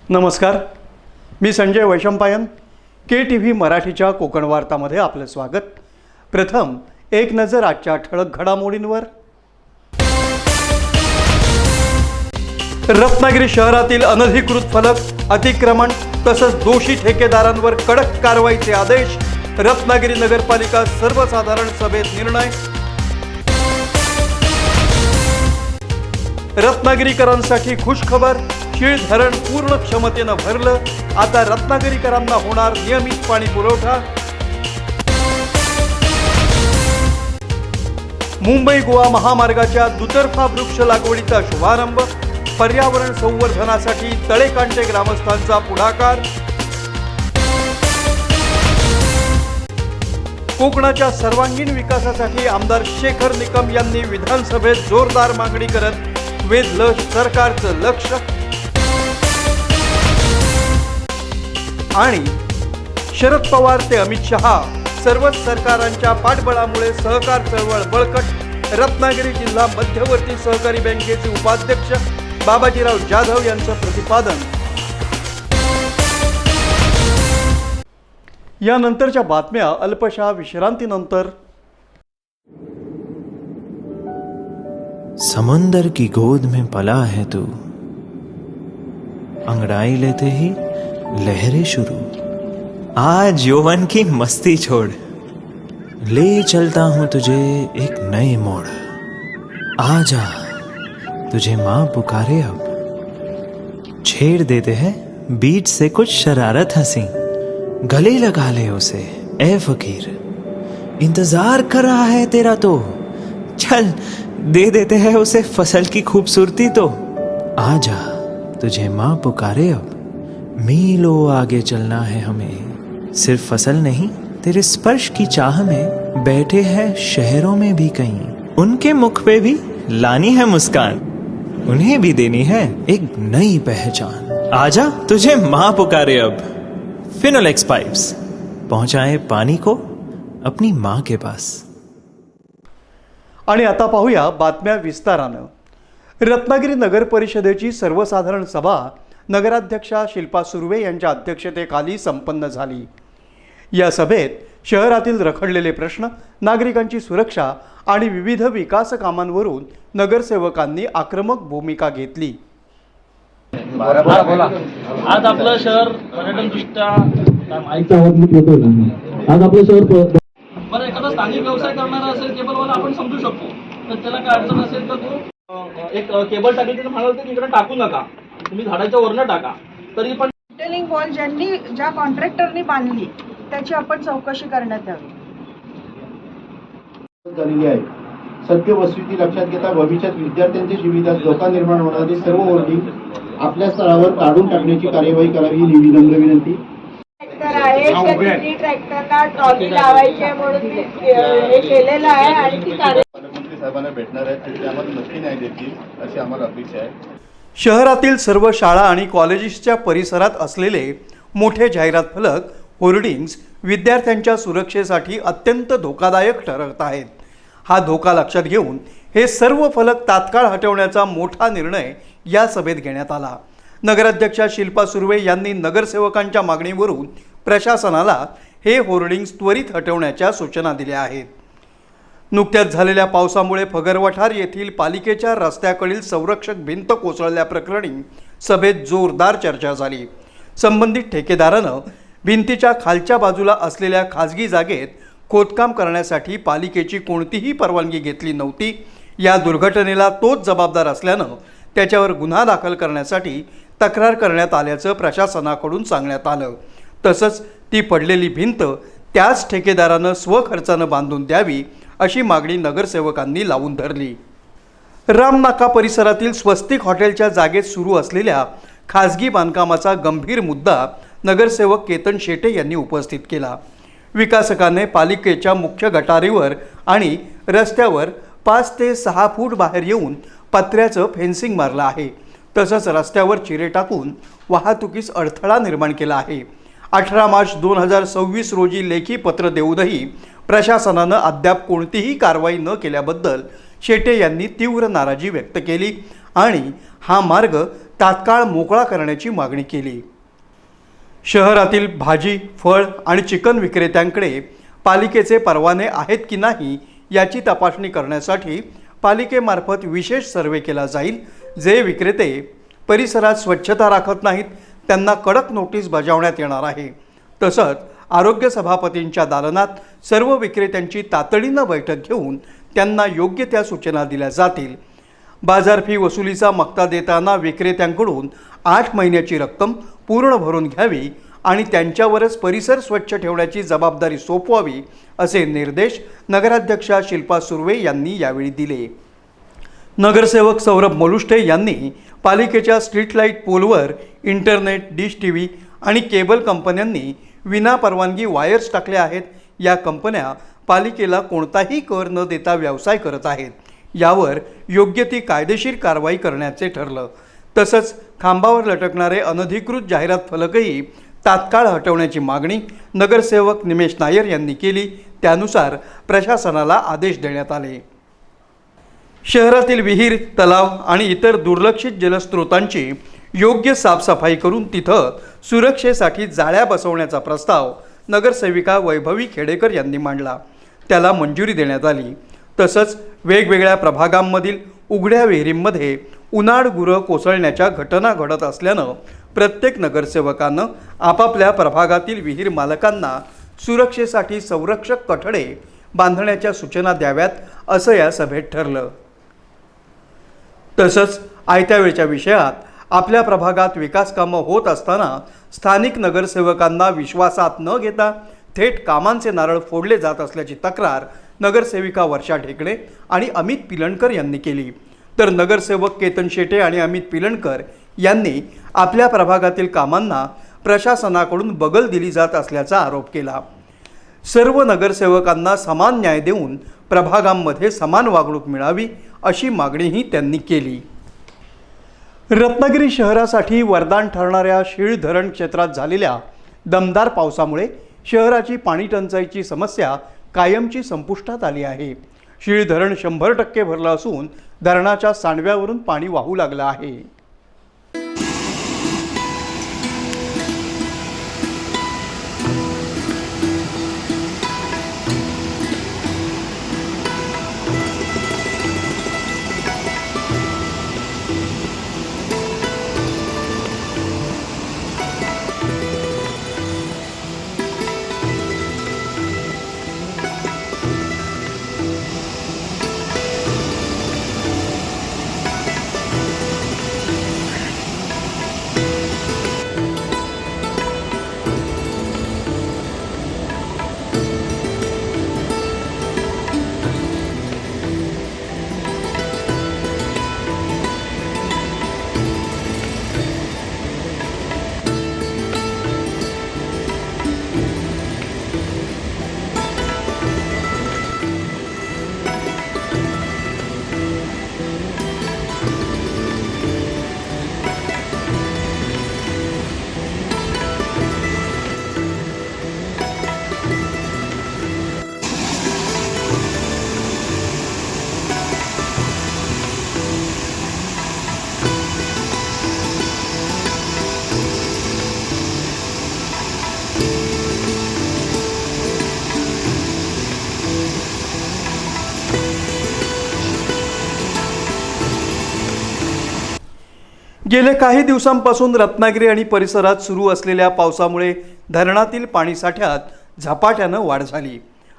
नमस्कार, मी संजय वैशंपायन. KTV मराठीच्या कोकण वार्तामध्ये आपलं स्वागत. प्रथम एक नजर आजच्या ठळक घडामोडींवर. रत्नागिरी शहरातील अनधिकृत फलक, अतिक्रमण तसंच दोषी ठेकेदारांवर कडक कारवाईचे आदेश. रत्नागिरी नगरपालिका सर्वसाधारण सभेत निर्णय. रत्नागिरीकरांसाठी खुशखबर, शीळ धरण पूर्ण क्षमतेनं भरलं. आता रत्नागिरीकरांना होणार नियमित पाणी पुरवठा. मुंबई गोवा महामार्गाच्या दुतर्फा वृक्ष लागवडीचा शुभारंभ. पर्यावरण संवर्धनासाठी तळेकांटे ग्रामस्थांचा पुढाकार. कोकणाच्या सर्वांगीण विकासासाठी आमदार शेखर निकम यांनी विधानसभेत जोरदार मागणी करत वेधलं सरकारचं लक्ष. आणि शरद पवार ते अमित शहा, सर्वच सरकारांच्या पाठबळामुळे सहकार चळवळ बळकट. रत्नागिरी जिल्हा मध्यवर्ती सहकारी बँकेचे उपाध्यक्ष बाबाजीराव जाधव यांचं प्रतिपादन. यानंतरच्या बातम्या अल्पशा विश्रांतीनंतर. समुंदर की गोद में पला है तू, अंगड़ाई लेते ही लहरें शुरू. आज यौवन की मस्ती छोड़, ले चलता हूं तुझे एक नए मोड़. आजा तुझे माँ पुकारे अब, छेड़ देते हैं बीच से कुछ शरारत हंसी. गले लगा ले उसे ए फकीर, इंतजार कर रहा है तेरा तो. चल दे देते हैं उसे फसल की खूबसूरती तो. आजा तुझे माँ पुकारे अब, मीलों आगे चलना है हमें. सिर्फ फसल नहीं, तेरे स्पर्श की चाह में बैठे हैं शहरों में भी कहीं. उनके मुख पे भी लानी है मुस्कान, उन्हें भी देनी है एक नई पहचान. आजा तुझे माँ पुकारे अब. फिनोलेक्स पाइप्स पहुंचाए पानी को अपनी माँ के पास. आणि आता पाहूया बातम्या विस्तारानं. रत्नागिरी नगर परिषदेची सर्वसाधारण सभा नगराध्यक्षा शिल्पा सुर्वे यांच्या अध्यक्षतेखाली संपन्न झाली. या सभेत शहरातील रखडलेले प्रश्न, नागरिकांची सुरक्षा आणि विविध विकास कामांवरून नगरसेवकांनी आक्रमक भूमिका घेतली. आज आपलं शहर पर्यटनदृष्ट्या बरं, एखादा स्थानिक व्यवसाय करणारा असेल केबलवाला, आपण समजू शकतो. तर त्याला काय अडचण असेल तर तो एक केबल टाकी तिथे म्हणाल तर इकडे टाकू नका, तुम्ही झाडाच्या वरनं टाका. तरी पण रिटेलिंग वॉल ज्या कॉन्ट्रॅक्टरनी बांधली त्याची आपण चौकशी करण्यात यावी. झालेली आहे. सत्य वस्तुस्थिती लक्षात घेता भविष्यात विद्यार्थ्यांच्या सुविधा धोका निर्माण होणारी सर्व होर्डिंग आपल्या स्तरावर काढून टाकण्याची कार्यवाही करावी ही विनम्र विनंती. ट्रॅक्टरला ट्रॉली लावायची आहे म्हणून हे केलेलं आहे आणि ती पालकमंत्री साहेबांना भेटणार आहेत, ते आम्हाला नक्की न्याय देतील अशी आम्हाला अपेक्षा आहे. शहरातील सर्व शाळा आणि कॉलेजेसच्या परिसरात असलेले मोठे जाहिरात फलक, होर्डिंग्स विद्यार्थ्यांच्या सुरक्षेसाठी अत्यंत धोकादायक ठरत आहेत. हा धोका लक्षात घेऊन हे सर्व फलक तात्काळ हटवण्याचा मोठा निर्णय या सभेत घेण्यात आला. नगराध्यक्षा शिल्पा सुर्वे यांनी नगरसेवकांच्या मागणीवरून प्रशासनाला हे होर्डिंग्स त्वरित हटवण्याच्या सूचना दिल्या आहेत. नुकत्याच झालेल्या पावसामुळे फगरवठार येथील पालिकेच्या रस्त्याकडील संरक्षक भिंत कोसळल्याप्रकरणी सभेत जोरदार चर्चा झाली. संबंधित ठेकेदारानं भिंतीच्या खालच्या बाजूला असलेल्या खाजगी जागेत खोदकाम करण्यासाठी पालिकेची कोणतीही परवानगी घेतली नव्हती. या दुर्घटनेला तोच जबाबदार असल्यानं त्याच्यावर गुन्हा दाखल करण्यासाठी तक्रार करण्यात आल्याचं प्रशासनाकडून सांगण्यात आलं. तसंच ती पडलेली भिंत त्याच ठेकेदारानं स्वखर्चानं बांधून द्यावी अशी मागणी नगरसेवकांनी लावून धरली. रामनाका परिसरातील स्वस्तिक हॉटेलच्या जागेत सुरू असलेल्या खाजगी बांधकामाचा गंभीर मुद्दा नगरसेवक केतन शेटे यांनी उपस्थित केला. विकासकाने पालिकेच्या मुख्य गटारीवर आणि रस्त्यावर 5 ते 6 फूट बाहेर येऊन पत्र्याचं फेन्सिंग मारलं आहे. तसंच रस्त्यावर चिरे टाकून वाहतुकीस अडथळा निर्माण केला आहे. 18 मार्च 2026 रोजी लेखी पत्र देऊनही प्रशासनानं अद्याप कोणतीही कारवाई न केल्याबद्दल शेटे यांनी तीव्र नाराजी व्यक्त केली आणि हा मार्ग तात्काळ मोकळा करण्याची मागणी केली. शहरातील भाजी, फळ आणि चिकन विक्रेत्यांकडे पालिकेचे परवाने आहेत की नाही याची तपासणी करण्यासाठी पालिकेमार्फत विशेष सर्वे केला जाईल. जे विक्रेते परिसरात स्वच्छता राखत नाहीत त्यांना कडक नोटीस बजावण्यात येणार आहे. तसंच आरोग्य सभापतींच्या दालनात सर्व विक्रेत्यांची तातडीनं बैठक घेऊन त्यांना योग्य त्या सूचना दिल्या जातील. बाजार फी वसुलीचा मक्ता देताना विक्रेत्यांकडून 8 महिन्याची रक्कम पूर्ण भरून घ्यावी आणि त्यांच्यावरच परिसर स्वच्छ ठेवण्याची जबाबदारी सोपवावी असे निर्देश नगराध्यक्षा शिल्पा सुर्वे यांनी यावेळी दिले. नगरसेवक सौरभ मोलुष्टे यांनी पालिकेच्या स्ट्रीट लाईट पोलवर इंटरनेट, डिश टीव्ही आणि केबल कंपन्यांनी विनापरवानगी वायर्स टाकल्या आहेत. या कंपन्या पालिकेला कोणताही कर न देता व्यवसाय करत आहेत. यावर योग्य ती कायदेशीर कारवाई करण्याचे ठरलं. तसंच खांबावर लटकणारे अनधिकृत जाहिरात फलकही तात्काळ हटवण्याची मागणी नगरसेवक निमेश नायर यांनी केली. त्यानुसार प्रशासनाला आदेश देण्यात आले. शहरातील विहीर, तलाव आणि इतर दुर्लक्षित जलस्रोतांची योग्य साफसफाई करून तिथं सुरक्षेसाठी जाळ्या बसवण्याचा प्रस्ताव नगरसेविका वैभवी खेडेकर यांनी मांडला. त्याला मंजुरी देण्यात आली. तसंच वेगवेगळ्या प्रभागांमधील उघड्या विहिरींमध्ये उन्हाळ गुरं कोसळण्याच्या घटना घडत असल्यानं प्रत्येक नगरसेवकानं आपापल्या प्रभागातील विहीर मालकांना सुरक्षेसाठी संरक्षक कठडे बांधण्याच्या सूचना द्याव्यात असं या सभेत ठरलं. तसंच आयत्या वेळच्या विषयात आपल्या प्रभागात विकास कामं होत असताना स्थानिक नगरसेवकांना विश्वासात न घेता थेट कामांचे नारळ फोडले जात असल्याची तक्रार नगरसेविका वर्षा ढेकणे आणि अमित पिलणकर यांनी केली. तर नगरसेवक केतन शेटे आणि अमित पिलणकर यांनी आपल्या प्रभागातील कामांना प्रशासनाकडून बगल दिली जात असल्याचा आरोप केला. सर्व नगरसेवकांना समान न्याय देऊन प्रभागांमध्ये समान वागणूक मिळावी अशी मागणीही त्यांनी केली. रत्नागिरी शहरासाठी वरदान ठरणाऱ्या शीळ धरण क्षेत्रात झालेल्या दमदार पावसामुळे शहराची पाणी टंचाईची समस्या कायमची संपुष्टात आली आहे. शीळ धरण 100% भरलं असून धरणाच्या सांडव्यावरून पाणी वाहू लागलं आहे. गेल्या काही दिवसांपासून रत्नागिरी आणि परिसरात सुरू असलेल्या पावसामुळे धरणातील पाणीसाठ्यात झपाट्यानं वाढ झाली.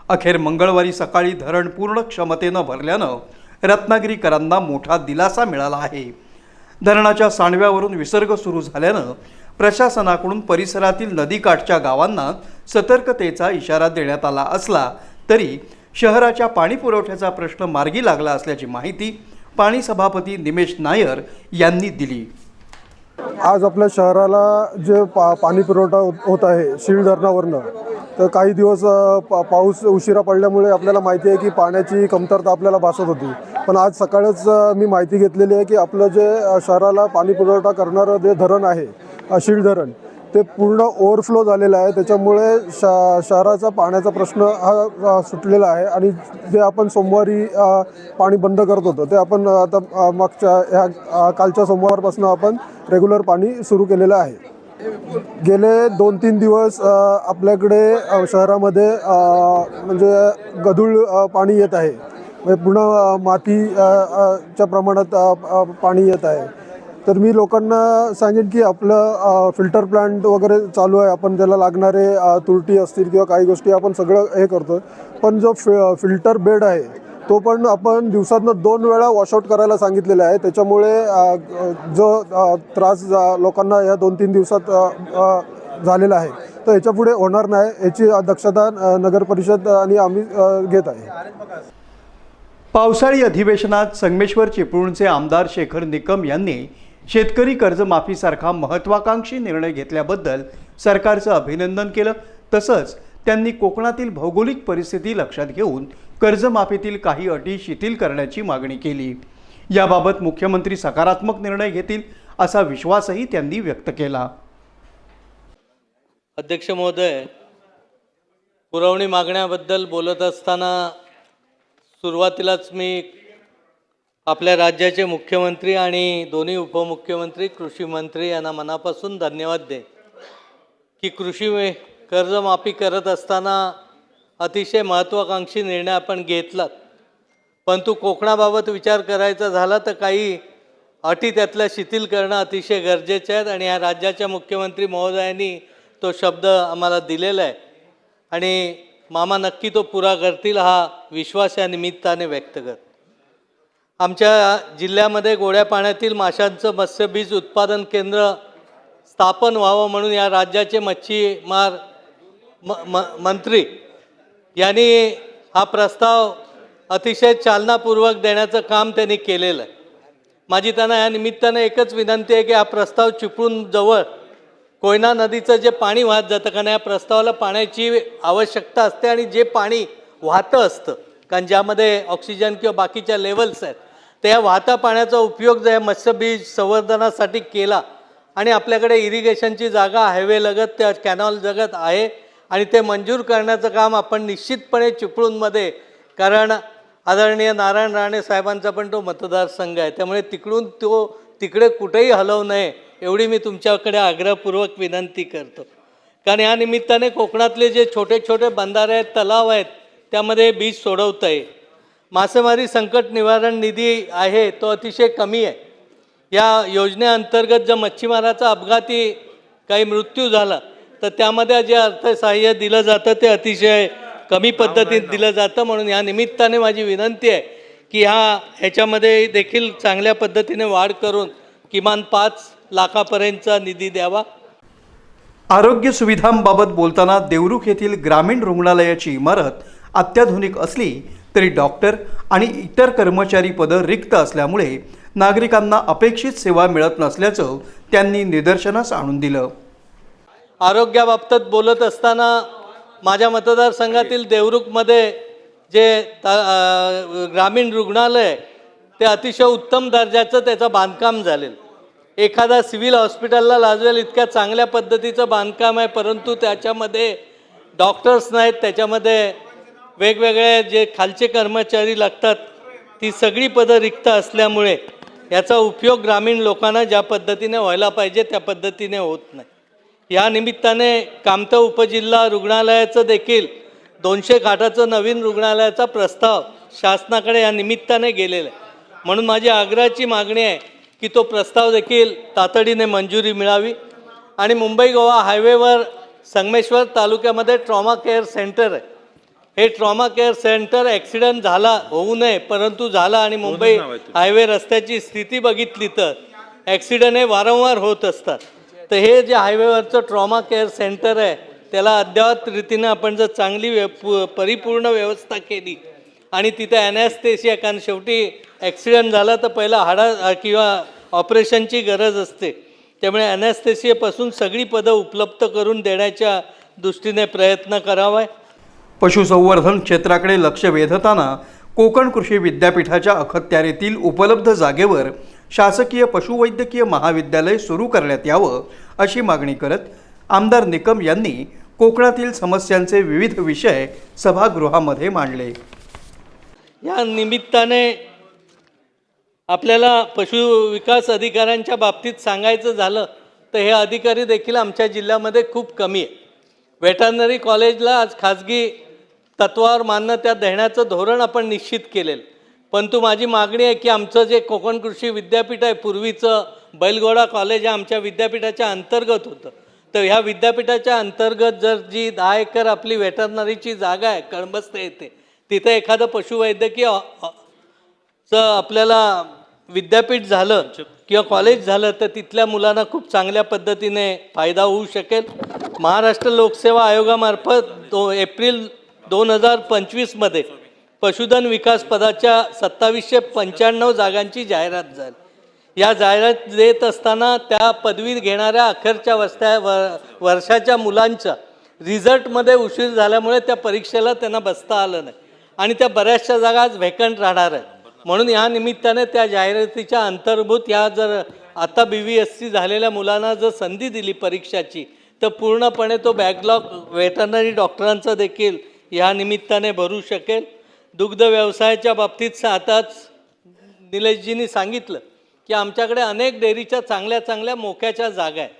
अखेर मंगळवारी सकाळी धरण पूर्ण क्षमतेनं भरल्यानं रत्नागिरीकरांना मोठा दिलासा मिळाला आहे. धरणाच्या सांडव्यावरून विसर्ग सुरू झाल्यानं प्रशासनाकडून परिसरातील नदीकाठच्या गावांना सतर्कतेचा इशारा देण्यात आला असला तरी शहराच्या पाणी पुरवठ्याचा प्रश्न मार्गी लागला असल्याची माहिती पाणी सभापती निमेश नायर यांनी दिली. आज आपल्या शहराला जे पाणी पुरवठा होत आहे शीळ धरणावरनं, तर काही दिवस पाऊस उशिरा पडल्यामुळे आपल्याला माहिती आहे की पाण्याची कमतरता आपल्याला भासत होती. पण आज सकाळच मी माहिती घेतलेली आहे की आपलं जे शहराला पाणी पुरवठा करणारं जे धरण आहे शीळ धरण, ते पूर्ण ओव्हरफ्लो झालेलं आहे. त्याच्यामुळे शहराचा पाण्याचा प्रश्न हा सुटलेला आहे आणि जे आपण सोमवारी पाणी बंद करत होतो ते आपण आता मागच्या ह्या कालच्या सोमवारपासून आपण रेग्युलर पाणी सुरू केलेलं आहे. गेले 2-3 दिवस आपल्याकडे शहरामध्ये म्हणजे गढूळ पाणी येत आहे. म्हणजे पूर्ण मातीच्या प्रमाणात पाणी येत आहे. तर मी लोकांना सांगेन की आपलं फिल्टर प्लांट वगैरे चालू आहे. आपण त्याला लागणारे तुरटी असतील किंवा काही गोष्टी आपण सगळं हे करतो. पण जो फिल्टर बेड आहे तो पण आपण दिवसातनं 2 वेळा वॉशआउट करायला सांगितलेला आहे. त्याच्यामुळे जो त्रास लोकांना या 2-3 दिवसात झालेला आहे तर याच्यापुढे होणार नाही. याची दक्षता नगर परिषद आणि आम्ही घेत आहे. पावसाळी अधिवेशनात संगमेश्वर चिपळूणचे आमदार शेखर निकम यांनी शेतकरी कर्जमाफीसारखा महत्त्वाकांक्षी निर्णय घेतल्याबद्दल सरकारचं अभिनंदन केलं. तसंच त्यांनी कोकणातील भौगोलिक परिस्थिती लक्षात घेऊन कर्जमाफीतील काही अटी शिथिल करण्याची मागणी केली. याबाबत मुख्यमंत्री सकारात्मक निर्णय घेतील असा विश्वासही त्यांनी व्यक्त केला. अध्यक्ष महोदय, पुरवणी मागण्याबद्दल बोलत असताना सुरुवातीलाच मी आपल्या राज्याचे मुख्यमंत्री आणि दोन्ही उपमुख्यमंत्री कृषी मंत्री यांना मनापासून धन्यवाद दे की कृषी कर्जमाफी करत असताना अतिशय महत्त्वाकांक्षी निर्णय आपण घेतलात. परंतु कोकणाबाबत विचार करायचा झाला तर काही अटी त्यातल्या शिथिल करणं अतिशय गरजेचे आहेत आणि या राज्याच्या मुख्यमंत्री महोदयांनी तो शब्द आम्हाला दिलेला आहे आणि मामा नक्की तो पुरा करतील हा विश्वास या निमित्ताने व्यक्त कर. आमच्या जिल्ह्यामध्ये गोड्या पाण्यातील माशांचं मत्स्यबीज उत्पादन केंद्र स्थापन व्हावं म्हणून या राज्याचे मच्छीमार मंत्री यांनी हा प्रस्ताव अतिशय चालनापूर्वक देण्याचं काम त्यांनी केलेलं आहे. माझी त्यांना या निमित्तानं एकच विनंती आहे की हा प्रस्ताव चिपळूण जवळ कोयना नदीचं जे पाणी वाहत जातं कारण या प्रस्तावाला पाण्याची आवश्यकता असते आणि जे पाणी वाहतं असतं कारण ज्यामध्ये ऑक्सिजन किंवा बाकीच्या लेवल्स आहेत तर या वाहत्या पाण्याचा उपयोग जर मत्स्यबीज संवर्धनासाठी केला आणि आपल्याकडे इरिगेशनची जागा हायवे लगत त्या कॅनॉल जगत आहे आणि ते मंजूर करण्याचं काम आपण निश्चितपणे चिपळूणमध्ये कारण आदरणीय नारायण राणे साहेबांचा पण तो मतदारसंघ आहे त्यामुळे तिकडून तो तिकडे कुठेही हलवू नये एवढी मी तुमच्याकडे आग्रहपूर्वक विनंती करतो. कारण या निमित्ताने कोकणातले जे छोटे छोटे बंधारे आहेत तलाव आहेत त्यामध्ये बीज सोडवता येईल. मासेमारी संकट निवारण निधी आहे तो अतिशय कमी आहे. या योजनेअंतर्गत जर मच्छीमाराचा अपघाती काही मृत्यू झाला तर त्यामध्ये जे अर्थसहाय्य दिलं जातं ते अतिशय कमी पद्धतीत दिलं जातं. म्हणून या निमित्ताने माझी विनंती आहे की ह्याच्यामध्ये देखील चांगल्या पद्धतीने वाढ करून किमान 5 लाखापर्यंतचा निधी द्यावा. आरोग्य सुविधांबाबत बोलताना देवरुख येथील ग्रामीण रुग्णालयाची इमारत अत्याधुनिक असली तरी डॉक्टर आणि इतर कर्मचारी पदं रिक्त असल्यामुळे नागरिकांना अपेक्षित सेवा मिळत नसल्याचं त्यांनी निदर्शनास आणून दिलं. आरोग्याबाबत बोलत असताना माझ्या मतदारसंघातील देवरुखमध्ये जे ग्रामीण रुग्णालय ते अतिशय उत्तम दर्जाचं त्याचं बांधकाम झालेलं. एखादा सिव्हिल हॉस्पिटलला लाजवेल इतक्या चांगल्या पद्धतीचं बांधकाम आहे परंतु त्याच्यामध्ये डॉक्टर्स नाहीत. त्याच्यामध्ये वेगवेगळे जे खालचे कर्मचारी लागतात ती सगळी पदं रिक्त असल्यामुळे याचा उपयोग ग्रामीण लोकांना ज्या पद्धतीने व्हायला पाहिजे त्या पद्धतीने होत नाही. या निमित्ताने कामत उपजिल्हा रुग्णालयाचं देखील 200 खाटाचं नवीन रुग्णालयाचा प्रस्ताव शासनाकडे या निमित्ताने गेलेला आहे. म्हणून माझी आग्रहाची मागणी आहे की तो प्रस्ताव देखील तातडीने मंजुरी मिळावी. आणि मुंबई गोवा हायवेवर संगमेश्वर तालुक्यामध्ये ट्रॉमा केअर सेंटर आहे. हे ट्रॉमा केअर सेंटर ॲक्सिडेंट झाला होऊ नये परंतु झाला आणि मुंबई हायवे रस्त्याची स्थिती बघितली तर ॲक्सिडेंट हे वारंवार होत असतात. तर हे जे हायवेवरचं ट्रॉमा केअर सेंटर आहे त्याला अद्ययावत रीतीनं आपण जर चांगली परिपूर्ण व्यवस्था केली आणि तिथे ॲनेस्थेशिया कारण शेवटी ॲक्सिडेंट झाला तर पहिला हाडा किंवा ऑपरेशनची गरज असते त्यामुळे ॲनेस्थेशियापासून सगळी पदं उपलब्ध करून देण्याच्या दृष्टीने प्रयत्न करावा. पशुसंवर्धन क्षेत्राकडे लक्ष वेधताना कोकण कृषी विद्यापीठाच्या अखत्यारीतील उपलब्ध जागेवर शासकीय पशुवैद्यकीय महाविद्यालय सुरू करण्यात यावं अशी मागणी करत आमदार निकम यांनी कोकणातील समस्यांचे विविध विषय सभागृहामध्ये मांडले. या निमित्ताने आपल्याला पशुविकास अधिकाऱ्यांच्या बाबतीत सांगायचं झालं तर हे अधिकारी देखील आमच्या जिल्ह्यामध्ये खूप कमी आहे. वेटरनरी कॉलेजला आज खाजगी तत्वावर मान्यता देण्याचं धोरण आपण निश्चित केलेलं. परंतु माझी मागणी आहे की आमचं जे कोकण कृषी विद्यापीठ आहे, पूर्वीचं बैलगोडा कॉलेज आमच्या विद्यापीठाच्या अंतर्गत होतं, तर ह्या विद्यापीठाच्या अंतर्गत जर जी 10 एकर आपली वेटरनरीची जागा आहे कळंबस्ते येथे, तिथे एखादं पशुवैद्यकीय आपल्याला विद्यापीठ झालं किंवा कॉलेज झालं तर तिथल्या मुलांना खूप चांगल्या पद्धतीने फायदा होऊ शकेल. महाराष्ट्र लोकसेवा आयोगामार्फत एप्रिल 2025मध्ये पशुधन विकास पदाच्या 2795 जागांची जाहिरात झाली. या जाहिरात देत असताना त्या पदवी घेणाऱ्या अखेरच्या वर्षाच्या मुलांच्या रिझल्टमध्ये उशीर झाल्यामुळे त्या परीक्षेला त्यांना बसता आलं नाही आणि त्या बऱ्याचशा जागा आज व्हेकंट राहणार आहेत. म्हणून ह्या निमित्ताने त्या जाहिरातीच्या अंतर्भूत ह्या जर आता BVSC झालेल्या मुलांना जर संधी दिली परीक्षाची तर पूर्णपणे तो बॅकलॉग वेटरनरी डॉक्टरांचा देखील ह्या निमित्ताने भरू शकेल. दुग्ध व्यवसायाच्या बाबतीत आताच निलेशजींनी सांगितलं की आमच्याकडे अनेक डेअरीच्या चांगल्या चांगल्या मोक्याच्या जागा आहेत,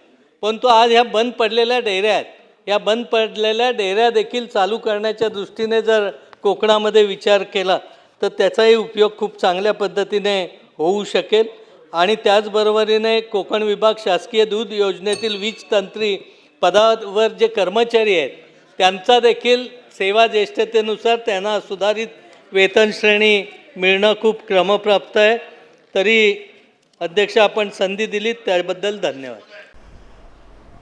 परंतु आज ह्या बंद पडलेल्या डेअऱ्या आहेत. या बंद पडलेल्या डेअऱ्या देखील चालू करण्याच्या दृष्टीने जर कोकणामध्ये विचार केला तर त्याचाही उपयोग खूप चांगल्या पद्धतीने होऊ शकेल. आणि त्याचबरोबरीने कोकण विभाग शासकीय दूध योजनेतील वीज तंत्री पदावर जे कर्मचारी आहेत त्यांचा देखील सेवा ज्येष्ठतेनुसार त्यांना सुधारित वेतन श्रेणी मिळणं खूप क्रमप्राप्त आहे. तरी अध्यक्ष आपण संधी दिलीत त्याबद्दल धन्यवाद.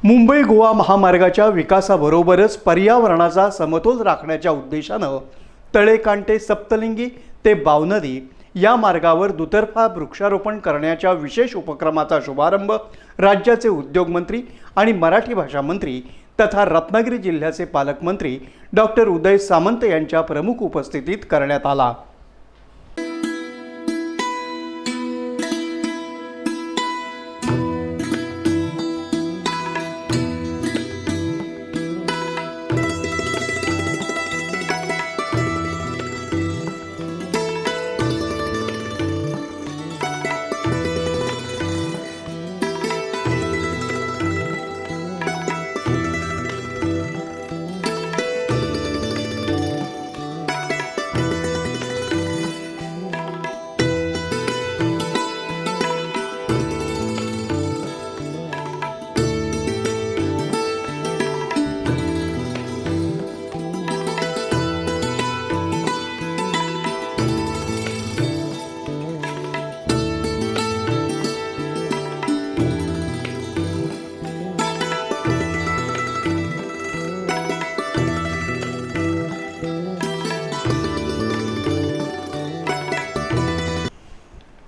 मुंबई गोवा महामार्गाच्या विकासाबरोबरच पर्यावरणाचा समतोल राखण्याच्या उद्देशानं तळेकांटे सप्तलिंगी ते बावनदी या मार्गावर दुतर्फा वृक्षारोपण करण्याच्या विशेष उपक्रमाचा शुभारंभ राज्याचे उद्योगमंत्री आणि मराठी भाषा मंत्री तथा रत्नागिरी जिल्ह्याचे पालकमंत्री डॉक्टर उदय सामंत यांच्या प्रमुख उपस्थितीत करण्यात आला.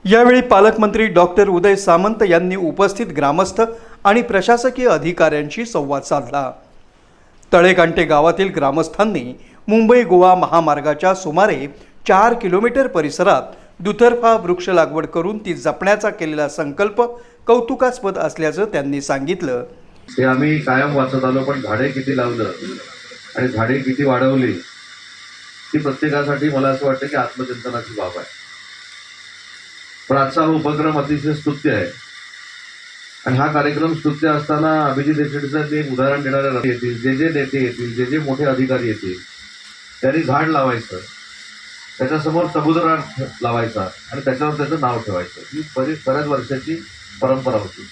यावेळी पालकमंत्री डॉक्टर उदय सामंत यांनी उपस्थित ग्रामस्थ आणि प्रशासकीय अधिकाऱ्यांशी संवाद साधला. तळेकांटे गावातील ग्रामस्थांनी मुंबई गोवा महामार्गाच्या सुमारे 4 किलोमीटर परिसरात दुतर्फा वृक्ष लागवड करून ती जपण्याचा केलेला संकल्प कौतुकास्पद असल्याचं त्यांनी सांगितलं. हे आम्ही कायम वाचत आलो, पण झाडे किती लावलं आणि झाडे किती वाढवली ती प्रत्येकासाठी मला असं वाटतं की आत्मचिंतनाची बाब आहे. पण आजचा हा उपक्रम अतिशय स्तुत्य आहे आणि हा कार्यक्रम स्तुत्य असताना अभिजित देशमुखांनी एक उदाहरण देणारे येतील, जे नेते येतील, जे मोठे अधिकारी येतील त्यांनी झाड लावायचं, त्याच्यासमोर सबुदरा लावायचा आणि त्याच्यावर त्याचं नाव ठेवायचं. ही बऱ्याच वर्षाची परंपरा होती.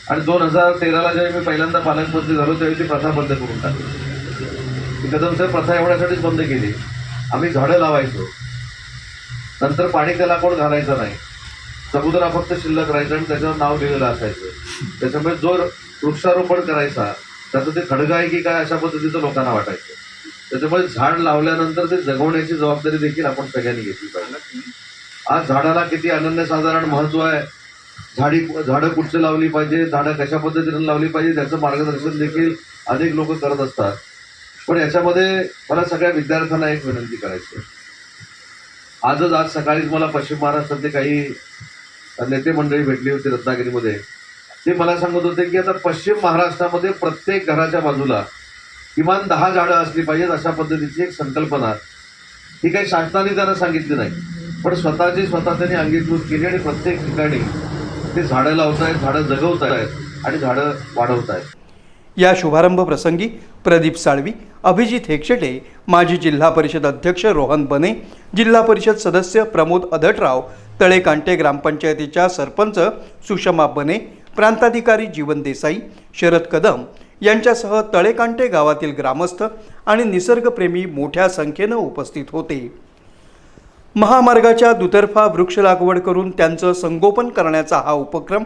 आणि 2013ला जेव्हा मी पहिल्यांदा पालकमंत्री झालो त्यावेळी ती प्रथा बंद करून टाकली. कदम साहेब प्रथा एवढ्यासाठीच बंद केली, आम्ही झाडं लावायचो, नंतर पाणी त्याला कोण घालायचं नाही, समुद्रा फक्त शिल्लक राहायचं आणि त्याच्यावर नाव लिहिलेलं असायचं. त्याच्यामुळे जो वृक्षारोपण करायचा त्याचं ते खडगा आहे की काय अशा पद्धतीचं लोकांना वाटायचं. त्याच्यामुळे झाड लावल्यानंतर ते जगवण्याची जबाबदारी देखील आपण सगळ्यांनी घेतली पाहिजे. आज झाडाला किती अनन्यसाधारण महत्त्व आहे, झाडं कुठची लावली पाहिजे, झाडं कशा पद्धतीने लावली पाहिजे त्याचं मार्गदर्शन देखील अनेक लोक करत असतात. पण याच्यामध्ये मला सगळ्या विद्यार्थ्यांना एक विनंती करायची. आज सकाळीच मला पश्चिम महाराष्ट्रातले काही नेते मंडळी भेटली होती रत्नागिरीमध्ये ते मला सांगत होते की आता पश्चिम महाराष्ट्रामध्ये प्रत्येक घराच्या बाजूला किमान 10 झाडं असली पाहिजेत, अशा पद्धतीची एक संकल्पना ही काही शासनाने त्यांना सांगितली नाही, पण स्वतः त्यांनी अंगीकृत केली आणि प्रत्येक ठिकाणी ते झाडं लावतायत, झाडं जगवतायत आणि झाडं वाढवतायत. या शुभारंभ प्रसंगी प्रदीप साळवी, अभिजित हेक्षेटे, माजी जिल्हा परिषद अध्यक्ष रोहन बने, जिल्हा परिषद सदस्य प्रमोद अधटराव, तळेकांटे ग्रामपंचायतीच्या सरपंच सुषमा बने, प्रांताधिकारी जीवन देसाई, शरद कदम यांच्यासह तळेकांटे गावातील ग्रामस्थ आणि निसर्गप्रेमी मोठ्या संख्येनं उपस्थित होते. महामार्गाच्या दुतर्फा वृक्ष लागवड करून त्यांचं संगोपन करण्याचा हा उपक्रम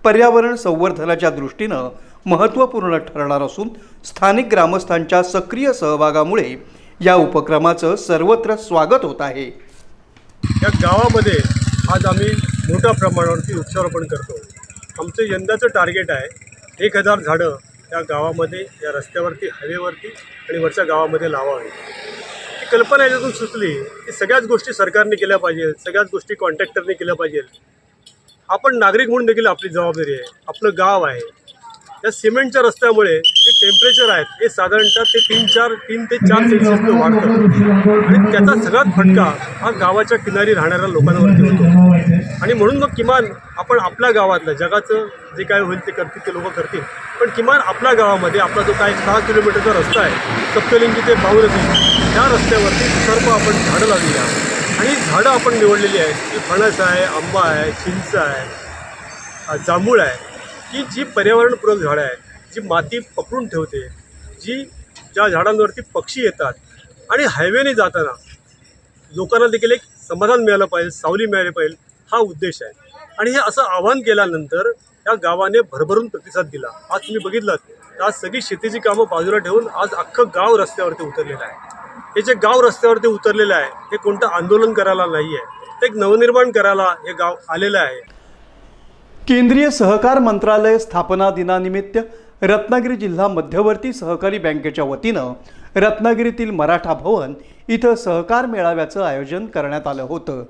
पर्यावरण संवर्धनाच्या दृष्टीनं महत्त्वपूर्ण ठरणार असून स्थानिक ग्रामस्थांच्या सक्रिय सहभागामुळे या उपक्रमाचं सर्वत्र स्वागत होत आहे. या गावामध्ये आज आम्ही मोठ्या प्रमाणावरती वृक्षारोपण करतो. आमचं यंदाचं टार्गेट आहे 1000 झाडं या गावामध्ये, या रस्त्यावरती, हायवेवरती आणि वरच्या गावामध्ये लावावी. ही कल्पना याच्यातून सुचली की सगळ्याच गोष्टी सरकारने केल्या पाहिजे, सगळ्याच गोष्टी कॉन्ट्रॅक्टरने केल्या पाहिजे. आपण नागरिक म्हणून देखील आपली जबाबदारी आहे. आपलं गाव आहे. या सिमेंटच्या रस्त्यामुळे जे टेम्परेचर आहेत हे साधारणतः ते 3 ते 4 सेल्सिअसनं वाढतं आणि त्याचा सगळ्यात फटका हा गावाच्या किनारी राहणाऱ्या लोकांवरती होतो. आणि म्हणून मग किमान आपण आपल्या गावातलं, जगाचं जे काय होईल ते करतील, ते लोक करतील, पण किमान आपल्या गावामध्ये आपला जो काय 6 किलोमीटरचा रस्ता आहे सप्तलिंगी ते बावनदी, त्या रस्त्यावरती सर्व आपण झाडं लावलेली आहेत. आणि झाडं आपण निवडलेली आहेत ती फणस आहे, आंबा आहे, चिंच आहे, जांभूळ आहे, की जी पर्यावरणपूरक झाडं आहेत, जी माती पकडून ठेवते, ज्या झाडांवरती पक्षी येतात आणि हायवेने जाताना लोकांना देखील एक समाधान मिळालं पाहिजे, सावली मिळाली पाहिजे, हा उद्देश आहे. आणि हे असं आवाहन केल्यानंतर या गावाने भरभरून प्रतिसाद दिला. आज तुम्ही बघितलं तर आज सगळी शेतीची कामं बाजूला ठेवून आज अख्खं गाव रस्त्यावरती उतरलेलं आहे. हे जे गाव रस्त्यावरती उतरलेलं आहे हे कोणतं आंदोलन करायला नाही आहे, ते एक नवनिर्माण करायला हे गाव आलेलं आहे. केंद्रीय सहकार मंत्रालय स्थापना दिनानिमित्त रत्नागिरी जिल्हा मध्यवर्ती सहकारी बँकेच्या वतीनं रत्नागिरीतील मराठा भवन इथं सहकार मेळाव्याचं आयोजन करण्यात आलं होतं.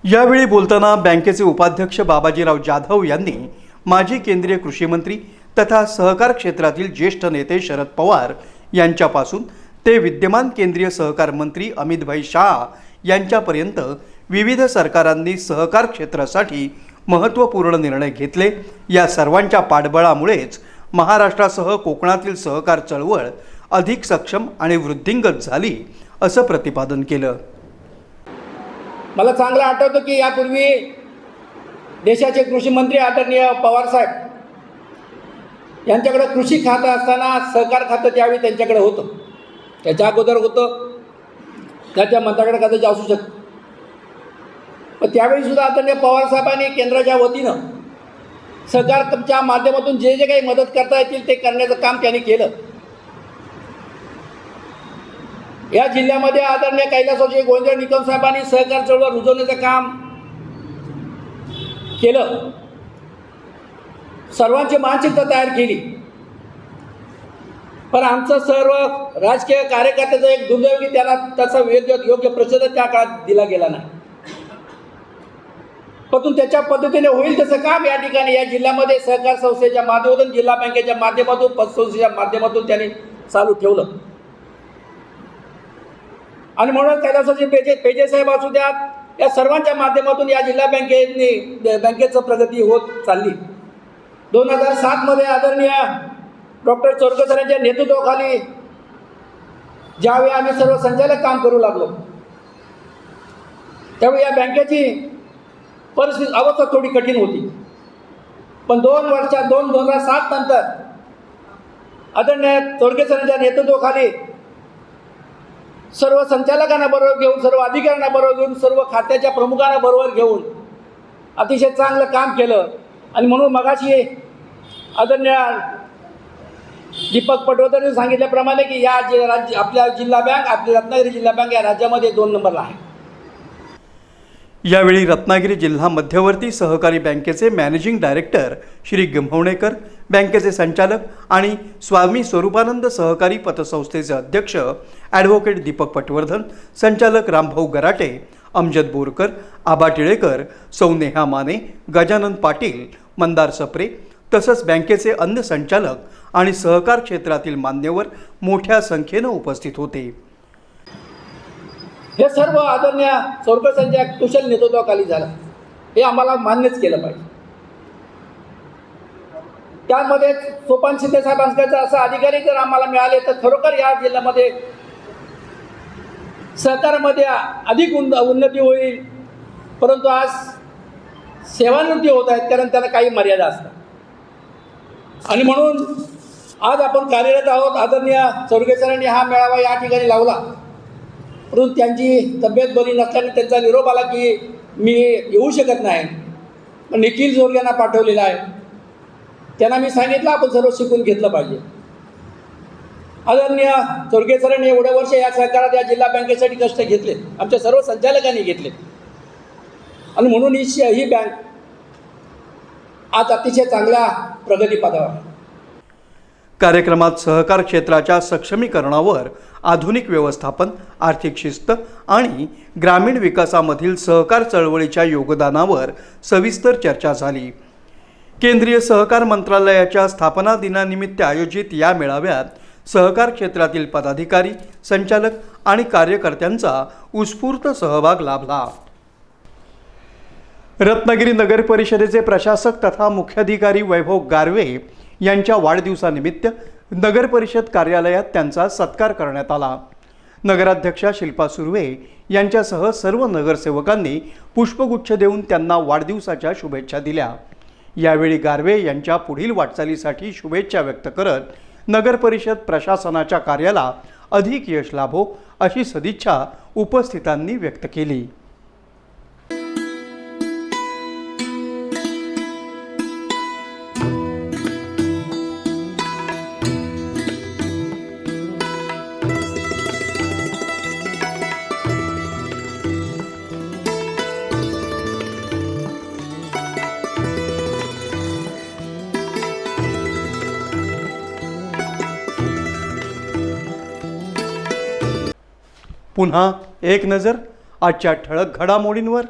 यावेळी बोलताना बँकेचे उपाध्यक्ष बाबाजीराव जाधव यांनी माजी केंद्रीय कृषी मंत्री तथा सहकार क्षेत्रातील ज्येष्ठ नेते शरद पवार यांच्यापासून ते विद्यमान केंद्रीय सहकार मंत्री अमितभाई शाह यांच्यापर्यंत विविध सरकारांनी सहकार क्षेत्रासाठी महत्त्वपूर्ण निर्णय घेतले. या सर्वांच्या पाठबळामुळेच महाराष्ट्रासह कोकणातील सहकार चळवळ अधिक सक्षम आणि वृद्धिंगत झाली असं प्रतिपादन केलं. मला चांगलं आठवतं की यापूर्वी देशाचे कृषी मंत्री आदरणीय पवारसाहेब यांच्याकडे कृषी खातं असताना सहकार खातं त्यावेळी त्यांच्याकडे होतं. त्याच्या अगोदर होतं, त्याच्या मंत्र्याकडे कदाचित असू शकतं. पण त्यावेळीसुद्धा आदरणीय पवारसाहेबांनी केंद्राच्या वतीनं सहकारच्या माध्यमातून जे जे काही मदत करता येतील ते करण्याचं काम त्यांनी केलं. या जिल्ह्यामध्ये आदरणीय कैलासवासी गोविंद निकम साहेबांनी सहकार चळवळ रुजवण्याचं काम केलं. सर्वांची मानसिकता तयार केली. पण आमचं सर्व राजकीय कार्यकर्त्याचं एक दुर्दैव की त्याला त्याचा योग्य प्रतिसाद त्या काळात दिला गेला नाही. परंतु त्याच्या पद्धतीने होईल तसं काम या ठिकाणी या जिल्ह्यामध्ये सहकार संस्थेच्या माध्यमातून, जिल्हा बँकेच्या माध्यमातून, पतसंस्थेच्या माध्यमातून त्यांनी चालू ठेवलं. आणि म्हणून कैलासाचे पेजे साहेब असू द्यात, या सर्वांच्या माध्यमातून या जिल्हा बँकेचं प्रगती होत चालली. 2007 मध्ये आदरणीय डॉक्टर चोरकर सर यांच्या नेतृत्वाखाली ज्यावेळी आम्ही सर्व संचालक काम करू लागलो, त्यावेळी या बँकेची परिस्थिती अवस्था थोडी कठीण होती. पण 2007 नंतर आदरणीय चोरकर सरांच्या नेतृत्वाखाली सर्व संचालकांना बरोबर घेऊन, सर्व अधिकाऱ्यांना बरोबर घेऊन, सर्व खात्याच्या प्रमुखांना बरोबर घेऊन अतिशय चांगलं काम केलं. आणि म्हणून मगाशी आदरणीय दीपक पटवर्धनने सांगितल्याप्रमाणे की या आपल्या जिल्हा बँक, आपली रत्नागिरी जिल्हा बँक या राज्यामध्ये 2 नंबरला आहे. यावेळी रत्नागिरी जिल्हा मध्यवर्ती सहकारी बँकेचे मॅनेजिंग डायरेक्टर श्री गंभवणेकर, बँकेचे संचालक आणि स्वामी स्वरूपानंद सहकारी पतसंस्थेचे अध्यक्ष ॲडव्होकेट दीपक पटवर्धन, संचालक रामभाऊ गराटे, अमजद बोरकर, आबा टिळेकर, सौ नेहा माने, गजानन पाटील, मंदार सप्रे तसंच बँकेचे अन्य संचालक आणि सहकार क्षेत्रातील मान्यवर मोठ्या संख्येनं उपस्थित होते. हे सर्व आदरणीय चोरकर सरांच्या कुशल नेतृत्वाखाली झालं, हे आम्हाला मान्यच केलं पाहिजे. त्यामध्ये सोपान शिंदे साहेबांचा असा अधिकारी जर आम्हाला मिळाले तर खरोखर या जिल्ह्यामध्ये सहकारामध्ये अधिक उन्नती होईल. परंतु आज सेवानिवृत्ती होत आहेत, कारण त्याला काही मर्यादा असतात. आणि म्हणून आज आपण कार्यरत आहोत. आदरणीय चोरगे सरांनी हा मेळावा या ठिकाणी लावला, परंतु त्यांची तब्येत बरी नसल्याने त्यांचा निरोप आला की मी येऊ शकत नाही. पण निखिल चोरग्यांना पाठवलेला आहे. त्यांना मी सांगितलं आपण सर्व शिकून घेतलं पाहिजे. आदरणीय चोरगे सरांनी एवढे वर्ष या सहकारात या जिल्हा बँकेसाठी कष्ट घेतले, आमच्या सर्व संचालकांनी घेतले. आणि म्हणून ही बँक आज अतिशय चांगल्या प्रगतीपथावर आहे. कार्यक्रमात सहकार क्षेत्राच्या सक्षमीकरणावर, आधुनिक व्यवस्थापन, आर्थिक शिस्त आणि ग्रामीण विकासामधील सहकार चळवळीच्या योगदानावर सविस्तर चर्चा झाली. केंद्रीय सहकार मंत्रालयाच्या स्थापना दिनानिमित्त आयोजित या मेळाव्यात सहकार क्षेत्रातील पदाधिकारी, संचालक आणि कार्यकर्त्यांचा उत्स्फूर्त सहभाग लाभला. रत्नागिरी नगर परिषदेचे प्रशासक तथा मुख्याधिकारी वैभव गारवे यांच्या वाढदिवसानिमित्त नगर परिषद कार्यालयात त्यांचा सत्कार करण्यात आला. नगराध्यक्षा शिल्पा सुर्वे यांच्यासह सर्व नगरसेवकांनी पुष्पगुच्छ देऊन त्यांना वाढदिवसाच्या शुभेच्छा दिल्या. यावेळी गारवे यांच्या पुढील वाटचालीसाठी शुभेच्छा व्यक्त करत नगर परिषद प्रशासनाच्या कार्याला अधिक यश लाभो अशी सदिच्छा उपस्थितांनी व्यक्त केली. पुन्हा एक नजर आजच्या ठळक घडामोडींवर.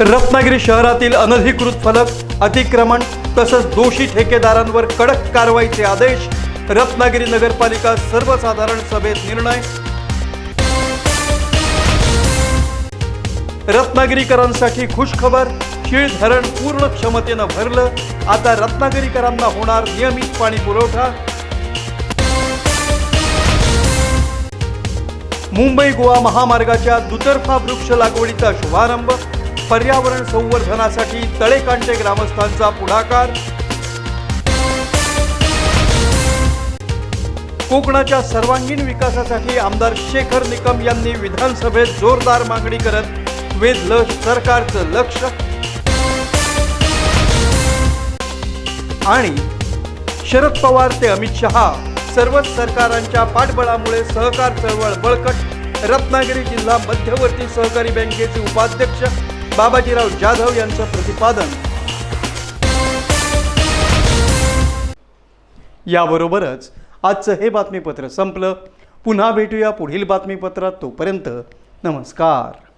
रत्नागिरी शहरातील अनधिकृत फलक, अतिक्रमण तसंच दोषी ठेकेदारांवर कडक कारवाईचे आदेश. रत्नागिरी नगरपालिका सर्वसाधारण सभेत निर्णय. रत्नागिरीकरांसाठी खुशखबर, शीळ धरण पूर्ण क्षमतेनं भरलं. आता रत्नागिरीकरांना होणार नियमित पाणी पुरवठा. मुंबई गोवा महामार्गाच्या दुतर्फा वृक्ष लागवडीचा शुभारंभ. पर्यावरण संवर्धनासाठी तळेकांटे ग्रामस्थांचा पुढाकार. कोकणाच्या सर्वांगीण विकासासाठी आमदार शेखर निकम यांनी विधानसभेत जोरदार मागणी करत वेधलं सरकारचं लक्ष. आणि शरद पवार ते अमित शहा, सर्वच सरकारांच्या पाठबळामुळे सहकार चळवळ बळकट. रत्नागिरी जिल्हा मध्यवर्ती सहकारी बँकेचे उपाध्यक्ष बाबाजीराव जाधव यांचं प्रतिपादन. याबरोबरच आजचं हे बातमीपत्र संपलं. पुन्हा भेटूया पुढील बातमीपत्रात. तोपर्यंत नमस्कार.